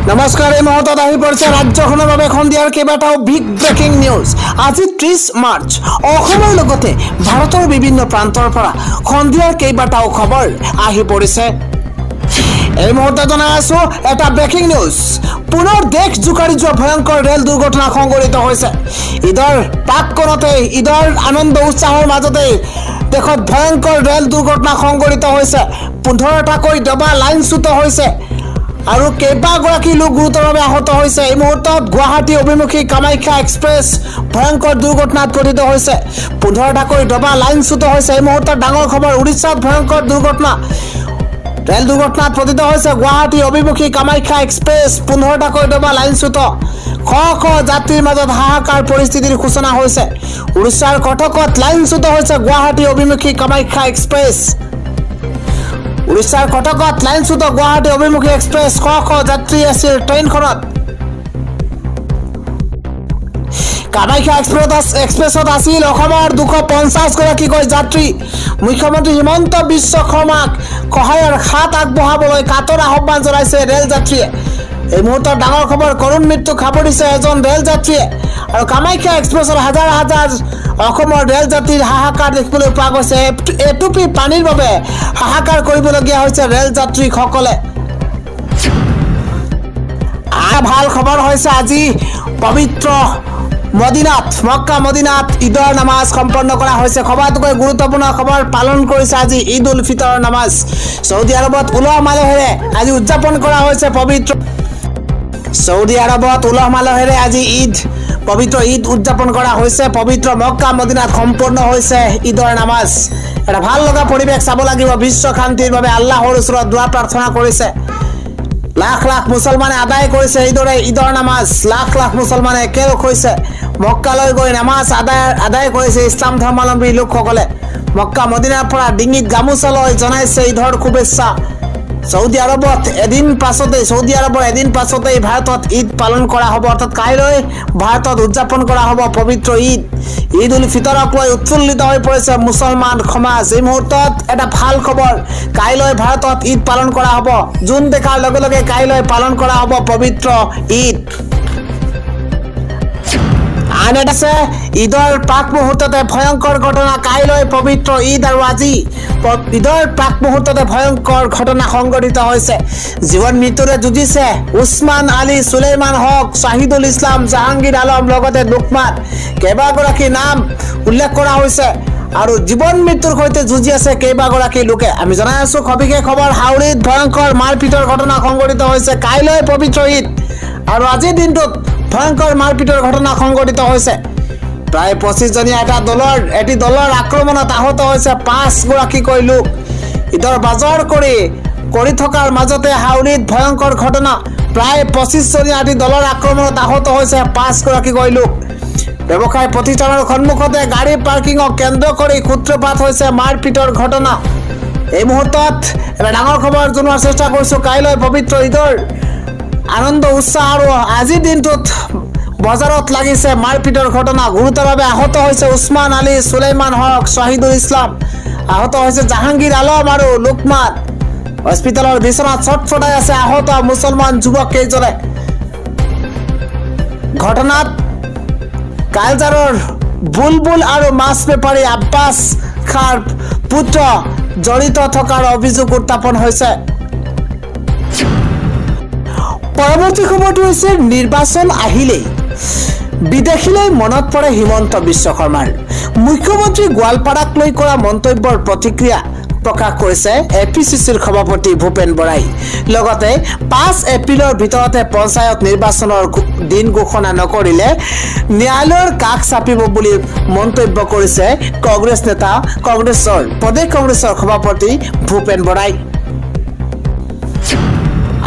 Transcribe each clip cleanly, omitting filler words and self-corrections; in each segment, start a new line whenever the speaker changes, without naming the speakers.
নমস্কাৰ এই মুহূৰ্তত আহি পৰিছে ৰাজ্যখনৰ বাবে সন্ধিয়াৰ কেইবাটাও বিগ ব্ৰেকিং নিউজ। আজি 30 মাৰ্চ অসমৰ লগতে ভাৰতৰ বিভিন্ন প্ৰান্তৰ পৰা সন্ধিয়াৰ কেইবাটাও খবৰ আহি পৰিছে। এই মুহূৰ্তে জনাই আছো এটা ব্ৰেকিং নিউজ। পুনৰ দেশ জোকাৰি যোৱা ভয়ংকৰ ৰেল দুৰ্ঘটনা সংঘটিত হৈছে। ঈদৰ প্ৰাককণতে ঈদৰ আনন্দ উৎসাহৰ মাজতে দেশত ভয়ংকৰ ৰেল দুৰ্ঘটনা সংঘটিত হৈছে। 15টাকৈ ডবা লাইনচ্যুত হৈছে আৰু কেইবাগৰাকী লোক গুৰুতৰভাৱে আহত হৈছে। এই মুহূৰ্তত গুৱাহাটী অভিমুখী কামাখ্যা এক্সপ্ৰেছ ভয়ংকৰ দুৰ্ঘটনাত পতিত হৈছে। 15টাকৈ ডবা লাইনচ্যুত হৈছে। এই মুহূৰ্তত ডাঙৰ খবৰ, উৰিষ্যাত ভয়ংকৰ দুৰ্ঘটনা। ৰেল দুৰ্ঘটনাত পতিত হৈছে গুৱাহাটী অভিমুখী কামাখ্যা এক্সপ্ৰেছ। 15টাকৈ ডবা লাইনচ্যুত। শ শ যাত্ৰীৰ মাজত হাহাকাৰ পৰিস্থিতিৰ সূচনা হৈছে। উৰিষ্যাৰ কটকত লাইনচ্যুত হৈছে গুৱাহাটী অভিমুখী কামাখ্যা এক্সপ্ৰেছ। উৰিষ্যাৰ কটকত লাইনচ্যুত গুৱাহাটী অভিমুখী এক্সপ্ৰেছ। শ শ যাত্ৰী আছিল ট্ৰেইনখনত। কামাখ্যা এক্সপ্ৰেছত আছিল অসমৰ 250গৰাকীকৈ যাত্ৰী। মুখ্যমন্ত্ৰী হিমন্ত বিশ্ব শৰ্মাক সহায়ৰ হাত আগবঢ়াবলৈ কাতৰ আহ্বান জনাইছে ৰেল যাত্ৰীয়ে। এই মুহূৰ্তত ডাঙৰ খবৰ, কৰুণ মৃত্যু খাবৰিছে এজন ৰেল যাত্ৰীয়ে। আৰু কামাখ্যা এক্সপ্ৰেছৰ হাজাৰ হাজাৰ অসমৰ ৰেল যাত্ৰীৰ হাহাকাৰ দেখিবলৈ পোৱা গৈছে। এটুপি পানীৰ বাবে হাহাকাৰ কৰিবলগীয়া হৈছে ৰেল যাত্ৰীসকলে। ভাল খবৰ হৈছে আজি পবিত্ৰ মদিনাত মক্কা মদিনাত ঈদৰ নামাজ সম্পন্ন কৰা হৈছে। সবাতোকৈ গুৰুত্বপূৰ্ণ খবৰ, পালন কৰিছে আজি ঈদ উল ফিতৰৰ নামাজ। চৌদি আৰবত উলহ মালহেৰে আজি উদযাপন কৰা হৈছে পবিত্ৰ চৌদি আৰবত উলহ মালহেৰে আজি পবিত্ৰ ঈদ উদযাপন কৰা হৈছে। পবিত্ৰ মক্কা মদিনাত সম্পূৰ্ণ হৈছে ঈদৰ নামাজ। এটা ভাল লগা পৰিৱেশ চাব লাগিব। বিশ্ব শান্তিৰ বাবে আল্লাহৰ ওচৰত দোৱা প্ৰাৰ্থনা কৰিছে। লাখ লাখ মুছলমানে আদায় কৰিছে এইদৰে ঈদৰ নামাজ। লাখ লাখ মুছলমানে একেলগ হৈছে মক্কালৈ গৈ নামাজ আদায় কৰিছে ইছলাম ধৰ্মাৱলম্বী লোকসকলে। মক্কা মদিনাৰ পৰা ডিঙিত গামোচা লৈ জনাইছে ঈদৰ শুভেচ্ছা। চৌদি আৰবৰ এদিন পাছতেই ভাৰতত ঈদ পালন কৰা হ'ব। অৰ্থাৎ কাইলৈ ভাৰতত উদযাপন কৰা হ'ব পবিত্ৰ ঈদ উল ফিতৰক লৈ উৎফুল্লিত হৈ পৰিছে মুছলমান সমাজ। এই মুহূৰ্তত এটা ভাল খবৰ, কাইলৈ ভাৰতত ঈদ পালন কৰা হ'ব। জোন দেখাৰ লগে লগে কাইলৈ পালন কৰা হ'ব পবিত্ৰ ঈদ। আন এটা আছে ঈদৰ প্ৰাক মুহূৰ্ততে ভয়ংকৰ ঘটনা। কাইলৈ পবিত্ৰ ঈদ আৰু আজি ঈদৰ প্ৰাক মুহূৰ্ততে ভয়ংকৰ ঘটনা সংঘটিত হৈছে। জীৱন মৃত্যুৰে যুঁজিছে উছমান আলী, সুলেইমান হক, শাহিদুল ইছলাম, জাহাংগীৰ আলম, লগতে লুকমান। কেইবাগৰাকী নাম উল্লেখ কৰা হৈছে আৰু জীৱন মৃত্যুৰ সৈতে যুঁজি আছে কেইবাগৰাকী লোকে। আমি জনাই আছো সবিশেষ খবৰ, হাউৰিত ভয়ংকৰ মাৰপিটৰ ঘটনা সংঘটিত হৈছে। কাইলৈ পবিত্ৰ ঈদ আৰু আজিৰ দিনটোত ভয়ংকৰ মাৰপিটৰ ঘটনা সংঘটিত হৈছে। প্ৰায় 25জনীয়া এটি দলৰ আক্ৰমণত আহত হৈছে 5গৰাকীকৈ লোক। ঈদৰ বজাৰ কৰি থকাৰ মাজতে হাউৰিত ভয়ংকৰ ঘটনা। প্ৰায় 25জনীয়া এটি দলৰ আক্ৰমণত আহত হৈছে 5গৰাকীকৈ লোক। ব্যৱসায় প্ৰতিষ্ঠানৰ সন্মুখতে গাড়ী পাৰ্কিঙক কেন্দ্ৰ কৰি সূত্ৰপাত হৈছে মাৰপিটৰ ঘটনা। এই মুহূৰ্তত এটা ডাঙৰ খবৰ জনোৱাৰ চেষ্টা কৰিছোঁ। কাইলৈ পবিত্ৰ ঈদৰ আনন্দ উৎসাহ আৰু আজিৰ দিনটোত বজাৰত লাগিছে মাৰপিটৰ ঘটনা। গুৰুতৰভাৱে আহত হৈছে উছমান আলী, সুলেইমান হক, শাহিদুল ইছলাম। আহত হৈছে জাহাংগীৰ আলম আৰু লুকমান। হস্পিটেলৰ বিচনাত ছটফটাই আছে আহত মুছলমান যুৱক কেইজনে। ঘটনাত কালজাৰৰ বুলবুল আৰু মাছ বেপাৰী আব্বাছ খাৰ পুত্ৰ জড়িত থকাৰ অভিযোগ উত্থাপন হৈছে। পৰৱৰ্তী খবৰটো হৈছে নিৰ্বাচন আহিলেই বিদেশীলৈ মনত পৰে হিমন্ত বিশ্ব শৰ্মাৰ। মুখ্যমন্ত্ৰী গোৱালপাৰাক লৈ কৰা মন্তব্যৰ প্ৰতিক্ৰিয়া প্ৰকাশ কৰিছে এপিচিচিৰ সভাপতি ভূপেন বৰাই। লগতে 5 এপ্ৰিলৰ ভিতৰতে পঞ্চায়ত নিৰ্বাচনৰ দিন ঘোষণা নকৰিলে ন্যায়ালয়ৰ কাষ চাপিব বুলি মন্তব্য কৰিছে প্ৰদেশ কংগ্ৰেছৰ সভাপতি ভূপেন বৰাই।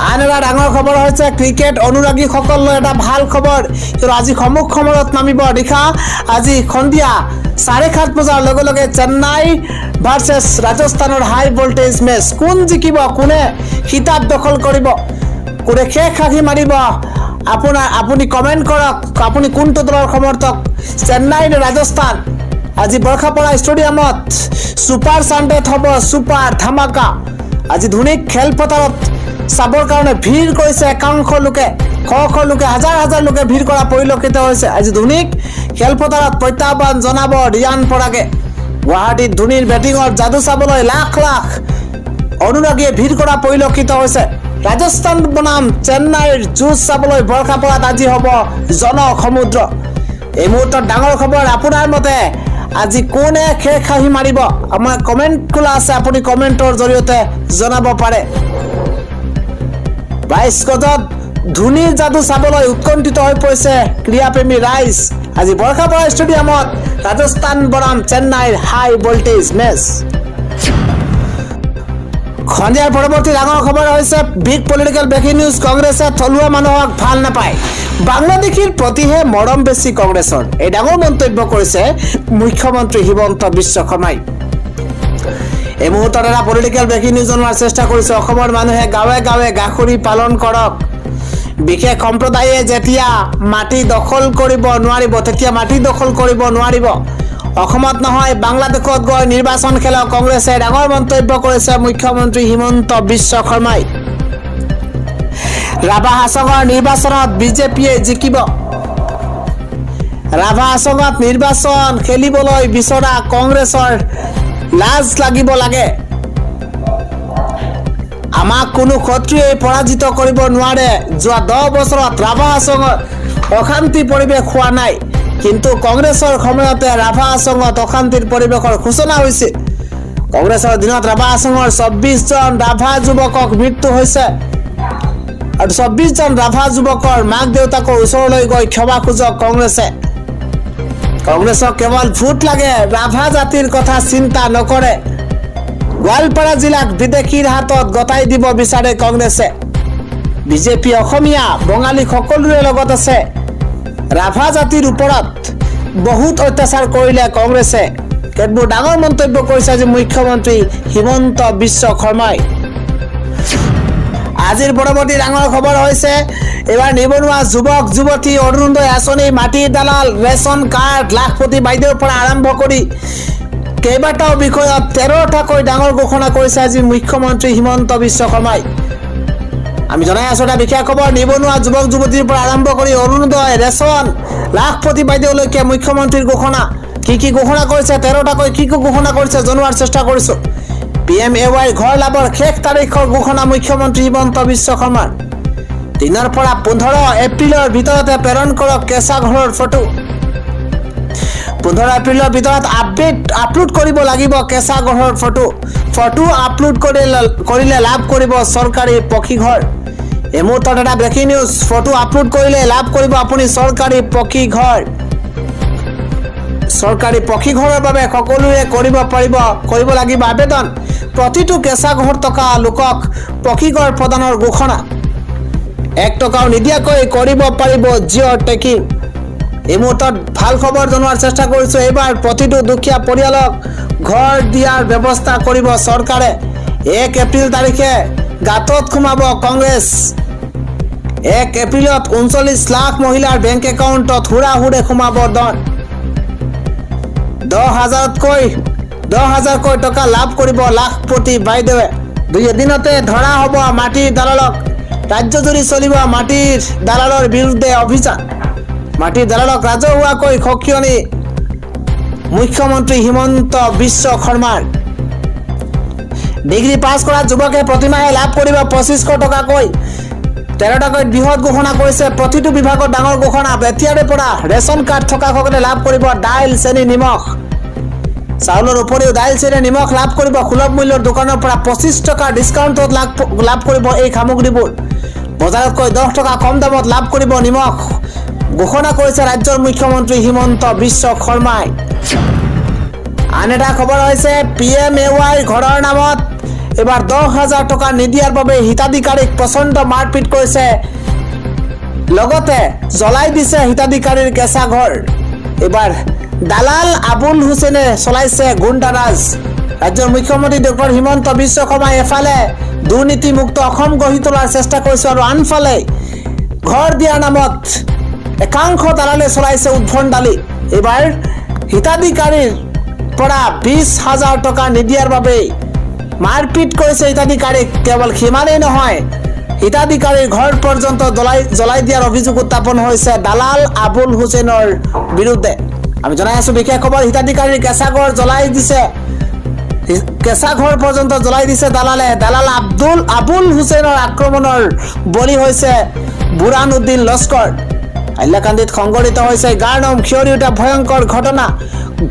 আন এটা ডাঙৰ খবৰ হৈছে ক্ৰিকেট অনুৰাগীসকললৈ এটা ভাল খবৰ। আজি সমুখ সমৰত নামিব নিশা আজি সন্ধিয়া 7:30 বজাৰ লগে লগে চেন্নাই ভাৰ্চেছ ৰাজস্থানৰ হাই ভল্টেজ মেচ। কোন জিকিব, কোনে খিতাপ দখল কৰিব, কোনে শেষ হাঁহি মাৰিব, আপুনি কমেণ্ট কৰক। আপুনি কোনটো দলৰ সমৰ্থক, চেন্নাই নে ৰাজস্থান? আজি বৰখাপাৰা ষ্টেডিয়ামত ছুপাৰ ছানডেত হ'ব ছুপাৰ ধামাকা। আজি ধুনীয়া খেলপথাৰত চাবৰ কাৰণে ভিৰ কৰিছে একাংশ লোকে শ লোকে হাজাৰ হাজাৰ লোকে ভিৰ কৰা পৰিলক্ষিত হৈছে আজি ধোনীক খেলপথাৰত প্ৰত্যাহ্বান জনাব ৰিয়ান পৰাগে গুৱাহাটীত ধোনীৰ বেটিঙৰ যাদু চাবলৈ লাখ লাখ অনুৰাগীয়ে ভিৰ কৰা পৰিলক্ষিত হৈছে ৰাজস্থান বনাম চেন্নাইৰ যুঁজ চাবলৈ বৰখাপৰাত আজি হ'ব জনসমুদ্ৰ এই মুহূৰ্তত ডাঙৰ খবৰ আপোনাৰ মতে আজি কোনে খেল খাহি মাৰিব আমাৰ কমেন্ট খোলা আছে আপুনি কমেন্টৰ জৰিয়তে জনাব পাৰে 22 গজত ধোনীৰ যাদু চাবলৈ উৎকণ্ঠিত হৈ পৰিছে ক্ৰীড়াপ্ৰেমী ৰাইজ আজি বৰখাপৰা ষ্টেডিয়ামত ৰাজস্থান বনাম চেন্নাইৰ হাই ভোল্টেজ মেচ খঞ্জাৰ পৰৱৰ্তী ডাঙৰ খবৰ হৈছে বিগ পলিটিকেল ব্ৰেকিং নিউজ কংগ্ৰেছে থলুৱা মানুহক ভাল নাপায় বাংলাদেশীৰ প্ৰতিহে মৰম বেছি কংগ্ৰেছৰ এই ডাঙৰ মন্তব্য কৰিছে মুখ্যমন্ত্ৰী হিমন্ত বিশ্ব শৰ্মাই এই মুহূৰ্তত এটা পলিটিকেল ব্ৰেকিং নিউজ জনোৱাৰ চেষ্টা কৰিছে অসমৰ মানুহে গাঁৱে গাঁৱে গাখৰি পালন কৰক বিশেষ সম্প্ৰদায়ে যেতিয়া মাটি দখল কৰিব নোৱাৰিব তেতিয়া মাটি দখল কৰিব নোৱাৰিব অসমত নহয় বাংলাদেশত গৈ নিৰ্বাচন খেলক কংগ্ৰেছে ডাঙৰ মন্তব্য কৰিছে মুখ্যমন্ত্ৰী হিমন্ত বিশ্ব শৰ্মাই ৰাভা হাছঙৰ নিৰ্বাচনত বিজেপিয়ে জিকিব ৰাভা হাছঙত নিৰ্বাচন খেলিবলৈ বিচৰা কংগ্ৰেছৰ লাজ লাগিব লাগে আমাক কোনো ক্ষত্ৰিয়ে পৰাজিত কৰিব নোৱাৰে যোৱা 10 বছৰত ৰাভা হাছঙত অশান্তি পৰিৱেশ হোৱা নাই কিন্তু কংগ্ৰেছৰ সময়তে ৰাভা হাছঙত অশান্তিৰ পৰিৱেশৰ সূচনা হৈছে কংগ্ৰেছৰ দিনত ৰাভা হাছঙৰ 24 জন ৰাভা যুৱকক মৃত্যু হৈছে আৰু 24 জন ৰাভা যুৱকৰ মাক দেউতাকৰ ওচৰলৈ গৈ ক্ষমা খোজক কংগ্ৰেছক কেৱল ভোট লাগে ৰাভা জাতিৰ কথা চিন্তা নকৰে গোৱালপাৰা জিলাক বিদেশীৰ হাতত গতাই দিব বিচাৰে কংগ্ৰেছে বিজেপি অসমীয়া বঙালী সকলোৰে লগত আছে ৰাভা জাতিৰ ওপৰত বহুত অত্যাচাৰ কৰিলে কংগ্ৰেছে কেতবোৰ ডাঙৰ মন্তব্য কৰিছে যে মুখ্যমন্ত্ৰী হিমন্ত বিশ্ব শৰ্মাই আজিৰ পৰৱৰ্তী ডাঙৰ খবৰ হৈছে এবাৰ নিবনুৱা যুৱক যুৱতী অৰুণোদয় আঁচনি মাটিৰ দালাল ৰেচন কাৰ্ড লাখপতি বাইদেউৰ পৰা আৰম্ভ কৰি কেইবাটাও বিষয়ত 13টাকৈ ডাঙৰ ঘোষণা কৰিছে আজি মুখ্যমন্ত্ৰী হিমন্ত বিশ্ব শৰ্মাই আমি জনাই আছো এটা বিশেষ খবৰ নিবনুৱা যুৱক যুৱতীৰ পৰা আৰম্ভ কৰি অৰুণোদয় ৰেচন লাখপতি বাইদেউলৈকে মুখ্যমন্ত্ৰীৰ ঘোষণা কি ঘোষণা কৰিছে 13টাকৈ কি ঘোষণা কৰিছে জনোৱাৰ চেষ্টা কৰিছো PMAY ঘৰ লাভৰ শেষ তাৰিখৰ ঘোষণা মুখ্যমন্ত্ৰী হিমন্ত বিশ্ব শৰ্মাৰ 3 পৰা 15 এপ্ৰিলৰ ভিতৰতে প্ৰেৰণ কৰক কেঁচা ঘৰৰ ফটো 15 এপ্ৰিলৰ ভিতৰত আপলোড কৰিব লাগিব কেঁচা ঘৰৰ ফটো আপলোড কৰিলে লাভ কৰিব চৰকাৰী পকী ঘৰ এই মুহূৰ্তত এটা ব্ৰেকিং নিউজ ফটো আপলোড কৰিলে লাভ কৰিব আপুনি চৰকাৰী পকী ঘৰ চৰকাৰী পকী ঘৰৰ বাবে সকলোৱে কৰিব লাগিব আবেদন প্ৰতিটো কেঁচা ঘৰ থকা লোকক পকী ঘৰ প্ৰদানৰ ঘোষণা 1 টকাও নিদিয়াকৈ কৰিব পাৰিব জিঅ' টেকিং এই মুহূৰ্তত ভাল খবৰ জনোৱাৰ চেষ্টা কৰিছো এবাৰ প্ৰতিটো দুখীয়া পৰিয়ালক ঘৰ দিয়াৰ ব্যৱস্থা কৰিব চৰকাৰে 1 এপ্ৰিল তাৰিখে গাঁতত সোমাব কংগ্ৰেছ 1 এপ্ৰিলত 39 লাখ মহিলাৰ বেংক একাউণ্টত হুৰাহুৰে সোমাব ধন 10,000কৈ টকা লাভ কৰিব লাখপতি বাইদেৱে 2 দিনতে ধৰা হ'ব মাটিৰ দালালক ৰাজ্যজুৰি চলিব মাটিৰ দালালৰ বিৰুদ্ধে অভিযান মাটিৰ দালালক ৰাজহুৱাকৈ সকিয়নি মুখ্যমন্ত্ৰী হিমন্ত বিশ্ব শৰ্মাৰ ডিগ্ৰী পাছ কৰা যুৱকে প্ৰতিমাহে লাভ কৰিব 2500 টকাকৈ 13টাকৈ বৃহৎ ঘোষণা কৰিছে প্ৰতিটো বিভাগত ডাঙৰ ঘোষণা এতিয়াৰে পৰা ৰেচন কাৰ্ড থকা সকলে লাভ কৰিব দাইল চেনি নিমখ চাউলৰ উপৰিও দাইল চেনি নিমখ লাভ কৰিব সুলভ মূল্যৰ দোকানৰ পৰা 25 টকা ডিসকাউণ্টত লাভ কৰিব এই সামগ্ৰীবোৰ বজাৰতকৈ 10 টকা কম দামত লাভ কৰিব নিমখ ঘোষণা কৰিছে ৰাজ্যৰ মুখ্যমন্ত্ৰী হিমন্ত বিশ্ব শৰ্মাই আন এটা খবৰ হৈছে PMAY ঘৰৰ নামত এবাৰ 10,000 টকা নিদিয়াৰ বাবে হিতাধিকাৰীক প্ৰচণ্ড মাৰপিট কৰিছে লগতে জ্বলাই দিছে হিতাধিকাৰীৰ কেঁচা ঘৰ এবাৰ দালাল আবুল হুছেইনে চলাইছে গুণ্ডাৰাজ ৰাজ্যৰ মুখ্যমন্ত্ৰী ডক্টৰ হিমন্ত বিশ্ব শৰ্মাই এফালে দুৰ্নীতিমুক্ত অসম গঢ়ি তোলাৰ চেষ্টা কৰিছে আৰু আনফালে ঘৰ দিয়াৰ নামত একাংশ দালালে চলাইছে উদ্ভণ্ডালি এবাৰ হিতাধিকাৰীৰ পৰা 20,000 টকা নিদিয়াৰ বাবে মাৰপিট কৰিছে হিতাধিকাৰীক কেৱল সিমানেই নহয় হিতাধিকাৰীৰ ঘৰ পৰ্যন্ত জ্বলাই দিয়াৰ অভিযোগ উত্থাপন হৈছে দালাল আবুল হুছেইনৰ বিৰুদ্ধে। আমি জনাই আছো বিশেষ খবৰ, হিতাধিকাৰীৰ কেঁচা ঘৰ জ্বলাই দিছে, কেঁচা ঘৰ পৰ্যন্ত জ্বলাই দিছে দালালে। দালাল আবুল হুছেইনৰ আক্ৰমণৰ বলি হৈছে বুৰানুদ্দিন লস্কৰ। হাইলাকান্দিত সংঘটিত হৈছে গাৰ নোম শিয়ৰি উঠা ভয়ংকৰ ঘটনা।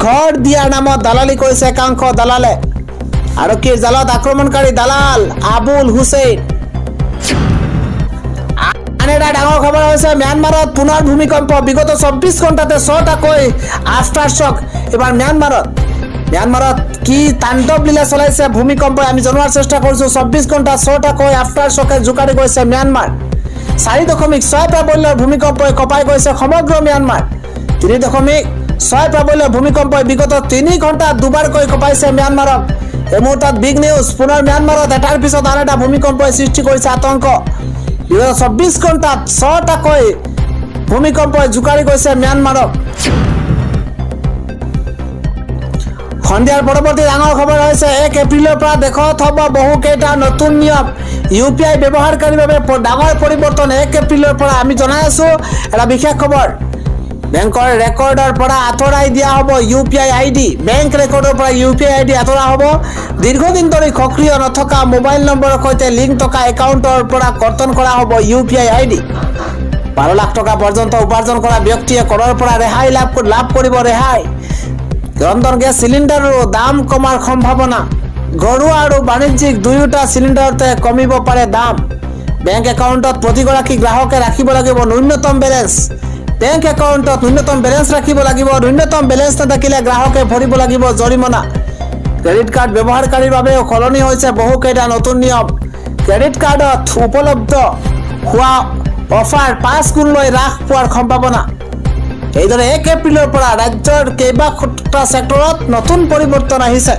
ঘৰ দিয়াৰ নামত দালালি কৰিছে একাংশ দালালে। আৰক্ষীৰ জালত আক্ৰমণকাৰী দালাল আবুল হুছেইন। আন এটা ডাঙৰ খবৰ হৈছে ম্যানমাৰত পুনৰ ভূমিকম্প। বিগত 24 ঘণ্টাতে 6টাকৈ আফটাৰ শ্বক। এবাৰ ম্যানমাৰত কি তাণ্ডৱ লীলা চলাইছে ভূমিকম্পই আমি জনোৱাৰ চেষ্টা কৰিছো। 24 ঘণ্টা 6টাকৈ আফটাৰ শ্বকে জোকাৰি গৈছে ম্যানমাৰ। 4.6 প্ৰাবল্যৰ ভূমিকম্পই কঁপাই গৈছে সমগ্ৰ ম্যানমাৰ। 3.6 প্ৰাবল্যৰ ভূমিকম্পই বিগত 3 ঘণ্টাত দুবাৰকৈ কঁপাইছে ম্যানমাৰক। এই মুহূৰ্তত বিগ নিউজ, পুনৰ ম্যানমাৰত এটাৰ পিছত আন এটা ভূমিকম্পই সৃষ্টি কৰিছে আতংক। বিগত 24 ঘণ্টাত 6টাকৈ ভূমিকম্পই জোকাৰি গৈছে ম্যানমাৰক। সন্ধিয়াৰ পৰৱৰ্তী ডাঙৰ খবৰ হৈছে 1 এপ্ৰিলৰ পৰা দেশত হ'ব বহুকেইটা নতুন নিয়ম। UPI ব্যৱহাৰকাৰীৰ বাবে ডাঙৰ পৰিৱৰ্তন 1 এপ্ৰিলৰ পৰা। আমি জনাই আছো এটা বিশেষ খবৰ, বেংকৰ ৰেকৰ্ডৰ পৰা আঁতৰাই দিয়া হ'ব UPI ID। বেংক ৰেকৰ্ডৰ পৰা UPI ID আঁতৰা হ'ব। দীৰ্ঘদিন ধৰি সক্ৰিয় নথকা মোবাইল নম্বৰৰ সৈতে লিংক থকা একাউণ্টৰ পৰা কৰ্তন কৰা হ'ব UPI ID। 12 লাখ টকা পৰ্যন্ত উপাৰ্জন কৰা ব্যক্তিয়ে কৰৰ পৰা ৰেহাই লাভ কৰিব। ৰেহাই। ৰন্ধন গেছ চিলিণ্ডাৰৰ দাম কমাৰ সম্ভাৱনা। ঘৰুৱা আৰু বাণিজ্যিক দুয়োটা চিলিণ্ডাৰতে কমিব পাৰে দাম। বেংক একাউণ্টত প্ৰতিগৰাকী গ্ৰাহকে ৰাখিব লাগিব ন্যূনতম বেলেন্স। বেংক একাউণ্টত ন্যূনতম বেলেন্স ৰাখিব লাগিব। ন্যূনতম বেলেন্স নাথাকিলে গ্ৰাহকে ভৰিব লাগিব জৰিমনা। ক্ৰেডিট কাৰ্ড ব্যৱহাৰকাৰীৰ বাবেও সলনি হৈছে বহুকেইটা নতুন নিয়ম। ক্ৰেডিট কাৰ্ডত উপলব্ধ হোৱা অফাৰ 5 গুণলৈ হ্ৰাস পোৱাৰ সম্ভাৱনা। এইদৰে 1 এপ্ৰিলৰ পৰা ৰাজ্যৰ কেইবাটা ছেক্টৰত নতুন পৰিৱৰ্তন আহিছে।